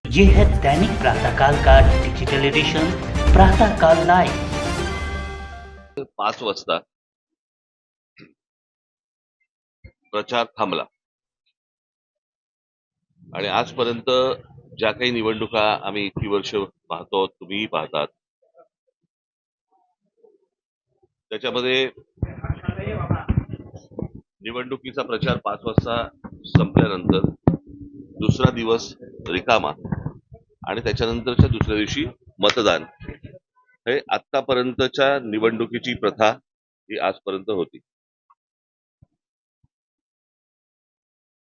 ये है दैनिक प्रातःकाल का डिजिटल एडिशन प्रातःकाल लाइव। 5 वाजता प्रचार थांबला आणि आजपर्यंत ज्या काही निवडणुका आम्ही इतकी वर्ष पाहतो, तुम्हीही पाहतात, त्याच्यामध्ये निवडणुकीचा प्रचार 5 वाजता संपल्यानंतर दुसरा दिवस रिकामा आणि त्याच्यानंतरच्या दुसऱ्या दिवशी मतदान, हे आतापर्यंतच्या निवडणुकीची प्रथा ही आजपर्यंत होती.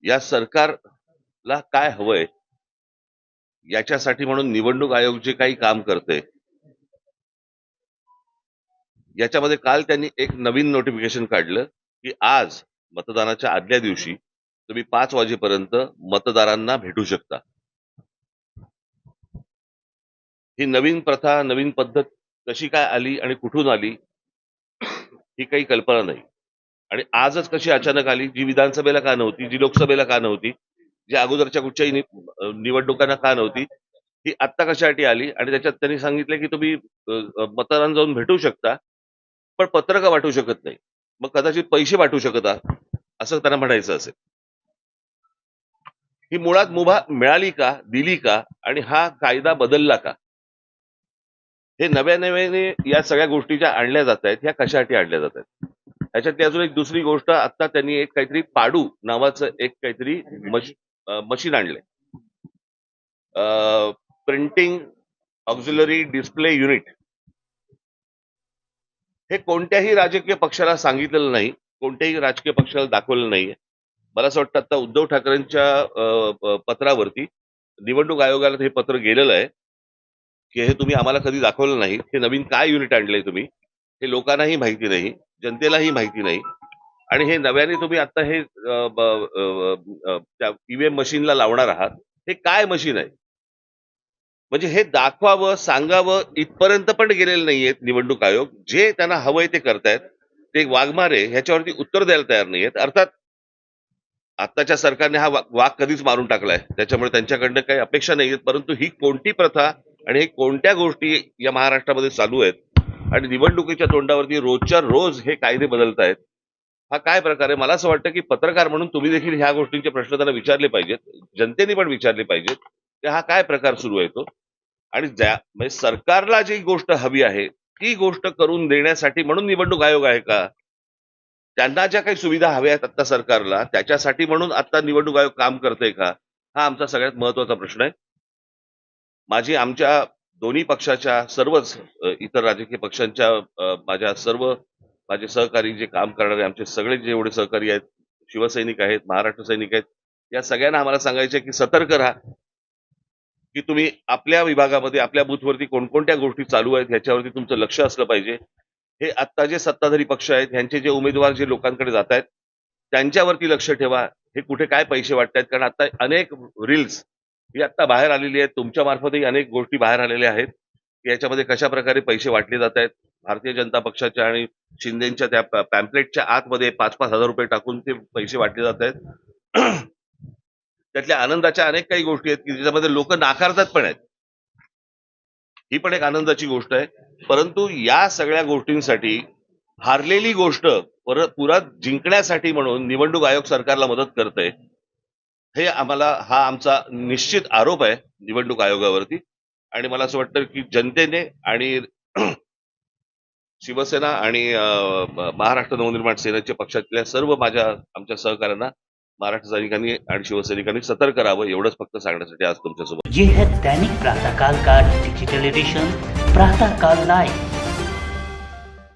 या सरकारला काय हवंय याच्यासाठी म्हणून निवडणूक आयोग जे काही काम करते, याच्यामध्ये काल त्यांनी एक नवीन नोटिफिकेशन काढलं की आज मतदानाच्या आदल्या दिवशी तुम्ही 5 वाजेपर्यंत मतदारांना भेटू शकता. ही नवीन प्रथा, नवीन पद्धत कशी काय आली आणि कुठून आली ही काही कल्पना नाही. आणि आजच कशी अचानक आली, जी विधानसभेला का नव्हती, जी लोकसभेला का नव्हती, जी अगोदरच्या कुठच्याही निवडणुकांना का नव्हती, ही आत्ता कशासाठी आली. आणि त्याच्यात त्यांनी सांगितलं की तुम्ही मतदारांना जाऊन भेटू शकता, पण पत्रकं वाटू शकत नाही. मग कदाचित पैसे वाटू शकता, असं त्यांना म्हणायचं असेल. ही मुळात मुभा मिळाली का, दिली का, आणि हा कायदा बदलला का, हे नव्याने या सगळ्या गोष्टी ज्या आणल्या जात आहेत, ह्या कशासाठी आणल्या जात आहेत. ह्याच्यातली अजून एक दुसरी गोष्ट, आता त्यांनी एक काहीतरी पाडू नावाचं एक काहीतरी मशीन आणलंय, प्रिंटिंग ऑक्झिलरी डिस्प्ले युनिट. हे कोणत्याही राजकीय पक्षाला सांगितलेलं नाही, कोणत्याही राजकीय पक्षाला दाखवलेलं नाहीये. मला असं वाटतं आता उद्धव ठाकरेंच्या पत्रावरती निवडणूक आयोगाला हे पत्र गेलेलं आहे की हे तुम्ही आम्हाला कधी दाखवलं नाही. हे नवीन काय युनिट आणलंय तुम्ही, हे लोकांनाही माहिती नाही, जनतेलाही माहिती नाही. आणि हे नव्याने तुम्ही आता हे त्या ईव्हीएम मशीनला लावणार आहात, हे काय मशीन आहे? म्हणजे हे दाखवावं, सांगावं इथपर्यंत पण गेलेले नाहीयेत निवडणूक आयोग. जे त्यांना हवंय ते करतायत. ते वाघमारे ह्याच्यावरती उत्तर द्यायला तयार नाहीयेत. अर्थात आताच्या सरकारने हा वाघ कधीच मारून टाकलाय, त्याच्यामुळे त्यांच्याकडनं काही अपेक्षा नाहीयेत. परंतु ही कोणती प्रथा आणि हे कोणत्या गोष्टी या महाराष्ट्रामध्ये चालू आहेत आणि निवडणुकीच्या तोंडावरती रोजच्या रोज हे कायदे बदलतायत, हा काय प्रकार आहे? मला असं वाटतं की पत्रकार म्हणून तुम्ही देखील ह्या गोष्टींचे प्रश्न त्यांना विचारले पाहिजेत, जनतेने पण विचारले पाहिजेत की हा काय प्रकार सुरू आहे तो. आणि म्हणजे सरकारला जी गोष्ट हवी आहे ती गोष्ट करून देण्यासाठी म्हणून निवडणूक आयोग आहे का? त्यांना ज्या काही सुविधा हव्या आहेत आता सरकारला, त्याच्यासाठी म्हणून आता निवडणूक आयोग काम करतंय का? हा आमचा सगळ्यात महत्वाचा प्रश्न आहे. आमच्या दोन्ही पक्षाच्या सर्वच इतर राजकीय पक्षांच्या माझे सहकारी जे काम करणारे आमचे सगळे जेवढे सहकारी आहेत, शिवसैनिक आहेत, महाराष्ट्र सैनिक आहेत, या सगळ्यांना आम्हाला सांगायचं की सतर्क राहा, की तुम्ही आपल्या विभागामध्ये, आपल्या बूथवरती कोणकोणत्या गोष्टी चालू आहेत ह्याच्यावरती तुमचं लक्ष असलं पाहिजे. हे आत्ता जे सत्ताधारी पक्ष आहेत, ह्यांचे जे उमेदवार जे लोकांकडे जात आहेत, त्यांच्यावरती लक्ष ठेवा. हे कुठे काय पैसे वाटतायत, कारण आता अनेक रील्स ही आता बाहेर आलेली आहेत. तुमच्या मार्फतही अनेक गोष्टी बाहेर आलेल्या आहेत की याच्यामध्ये कशा प्रकारे पैसे वाटले जात आहेत. भारतीय जनता पक्षाच्या आणि शिंदेच्या त्या पॅम्पलेटच्या आतमध्ये 5-5 हजार रुपये टाकून ते पैसे वाटले जात आहेत. त्यातल्या आनंदाच्या अनेक काही गोष्टी आहेत की ज्याच्यामध्ये लोक नाकारतात पण आहेत. ही पण एक आनंदाची गोष्ट आहे. परंतु या सगळ्या गोष्टींसाठी हारलेली गोष्ट पुन्हा जिंकण्यासाठी म्हणून निवडणूक आयोग सरकारला मदत करतंय, हे हा आमचा निश्चित आरोप आहे निवडणूक आयोगावरती. आणि मला असं वाटतं की जनतेने आणि शिवसेना आणि महाराष्ट्र नवनिर्माण सेनेच्या पक्षातल्या सर्व आमच्या सहकाऱ्यांना, महाराष्ट्र सैनिकांनी आणि शिवसैनिकांनी सतर्क राहावं, एवढंच फक्त सांगण्यासाठी आज तुमच्यासोबत. ये है दैनिक प्रातःकाल का डिजिटल एडिशन प्रातःकाल लाइव।